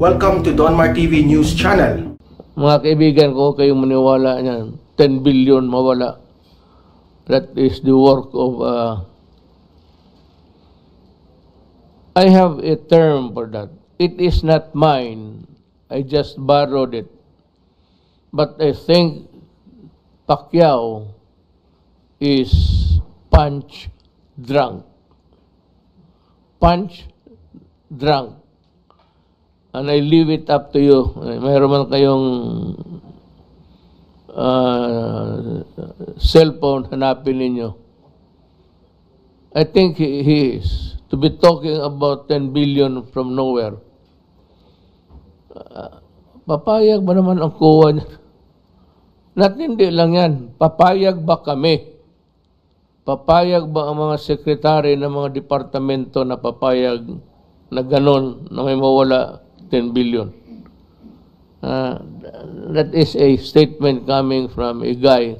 Welcome to Donmar TV News Channel. Mga kaibigan ko, kayong maniwala niyan, 10 billion mawala. That is the work of, I have a term for that. It is not mine. I just borrowed it. But I think Pacquiao is punch drunk. Punch drunk. And I leave it up to you. Mayroon man kayong cellphone, hanapin ninyo. I think he is. To be talking about 10 billion from nowhere. Papayag ba naman ang kuha niya? Hindi lang yan. Papayag ba kami? Papayag ba ang mga sekretary ng mga departamento na papayag na ganon na may mawala 10 billion? That is a statement coming from a guy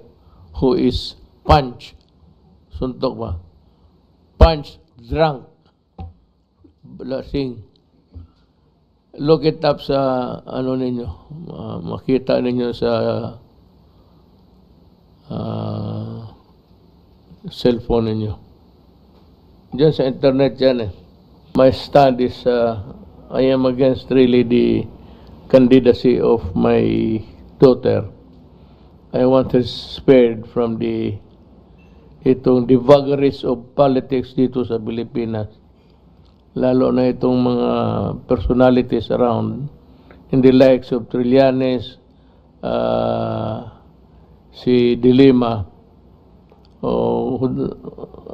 who is punch. Suntok ba? Punch drunk. Lasing. Look it up sa ano ninyo. Makita ninyo sa cellphone ninyo. Diyan sa internet yan eh. My stand is I am against really the candidacy of my daughter. I want her spared from the vagaries of politics dito sa Pilipinas. Lalo na itong mga personalities around in the likes of Trillanes, si De Lima.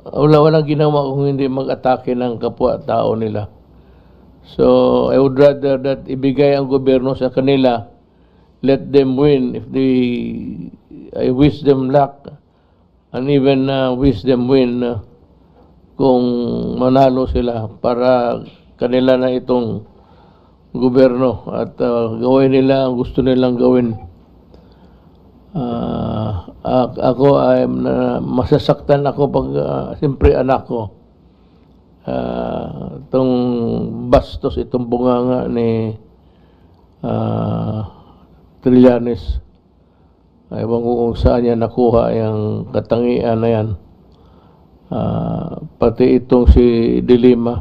Walang ginawa kung hindi mag-atake ng kapwa-tao nila. So, I would rather that ibigay ang gobyerno sa kanila, let them win. I wish them luck, and even wish them win kung manalo sila para kanila na itong gobyerno at gawin nila ang gusto nilang gawin. Ako ay masasaktan ako pag siyempre anak ko. Itong bastos, itong bunganga ni Trillanes. Ewan ko kung saan niya nakuha yung katangian na yan. Pati itong si De Lima.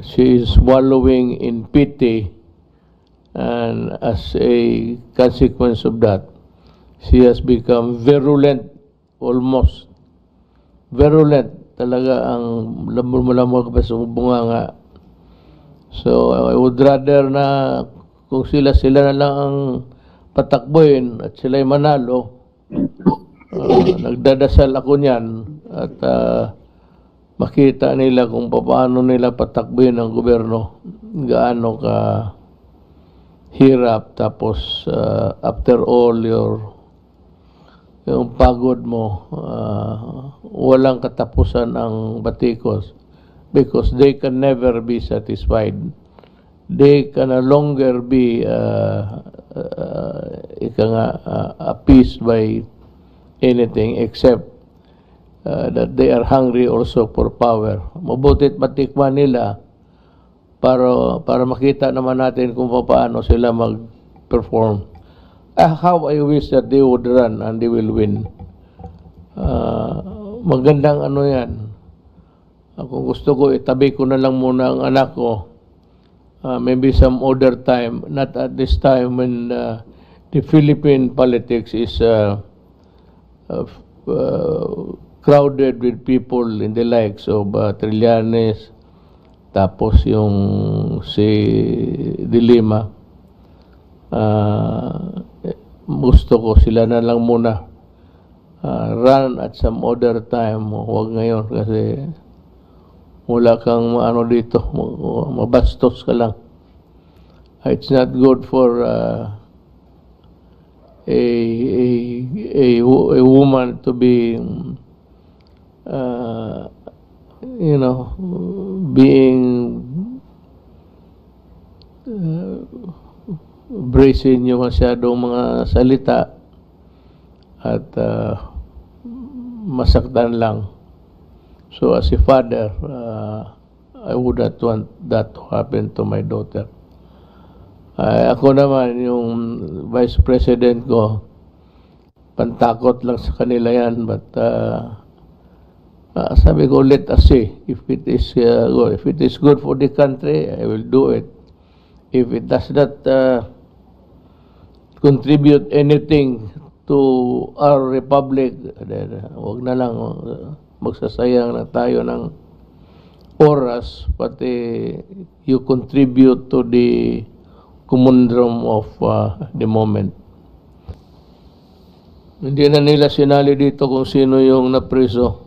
She is wallowing in pity, and as a consequence of that, she has become virulent, almost virulent. Talaga ang lamor-lamor pa sa bunganga. So I would rather na kung sila na lang ang patakbuhin at sila'y manalo. Nagdadasal ako niyan at makita nila kung paano nila patakbuhin ang gobyerno, gaano ka hirap, tapos after all yung pagod mo, walang katapusan ang batikos, because they can never be satisfied. They can no longer be appeased by anything except that they are hungry also for power. Mabutit matikman nila para makita naman natin kung paano sila mag-perform. How I wish that they would run and they will win. Magandang ano yan. Kung gusto ko, itabi ko na lang muna ang anak ko. Maybe some other time, not at this time when the Philippine politics is crowded with people in the likes of Trillanes, tapos yung si De Lima. Gusto ko sila na lang muna run at some other time. Huwag ngayon kasi wala kang ano dito, mabastos ka lang. It's not good for a woman to be being brazen yung masyadong mga salita at masaktan lang. So as a father, I would not want that to happen to my daughter. Ako naman, yung Vice President ko, pantakot lang sa kanila yan, but sabi ko, let us see if it is good. If it is good for the country, I will do it. If it does not contribute anything to our republic, then wag na lang, magsasayang na tayo ng oras, pati you contribute to the conundrum of the moment. Hindi na nila sinali dito kung sino yung napriso,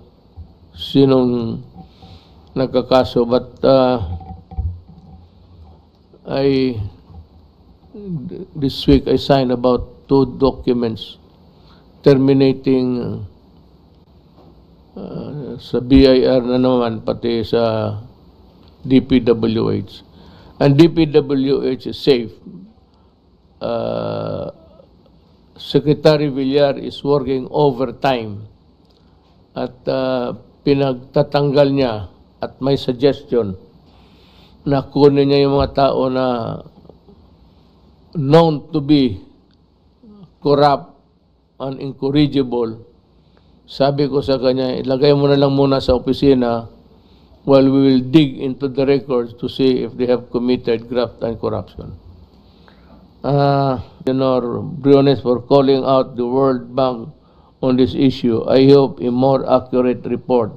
sinong nagkakaso, but this week I signed about 2 documents terminating sa BIR na naman, pati sa DPWH. And DPWH is safe. Secretary Villar is working overtime at pinagtatanggal niya at may suggestion na kunin niya yung mga tao na known to be corrupt and incorrigible. Sabi ko sa kanya, ilagay mo na lang muna sa opisina while we will dig into the records to see if they have committed graft and corruption. Briones, for calling out the World Bank on this issue. I hope a more accurate report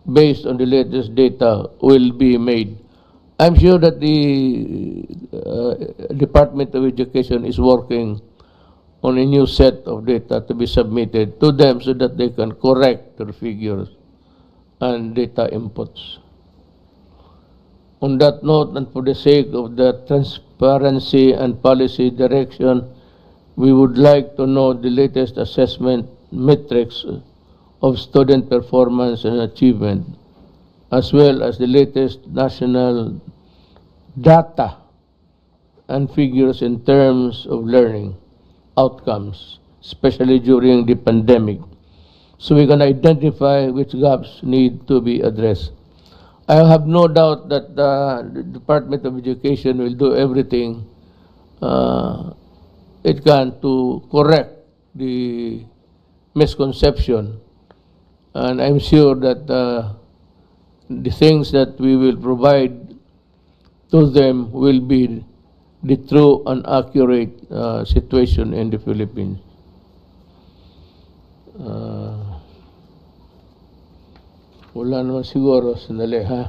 based on the latest data will be made. I'm sure that the Department of Education is working on a new set of data to be submitted to them so that they can correct their figures and data inputs. On that note, and for the sake of the transparency and policy direction, we would like to know the latest assessment metrics of student performance and achievement, as well as the latest national data and figures in terms of learning outcomes, especially during the pandemic, so we can identify which gaps need to be addressed. I have no doubt that the Department of Education will do everything it can to correct the misconception, and I'm sure that the things that we will provide to them will be the true and accurate situation in the Philippines. Wala naman siguro, sandali ha.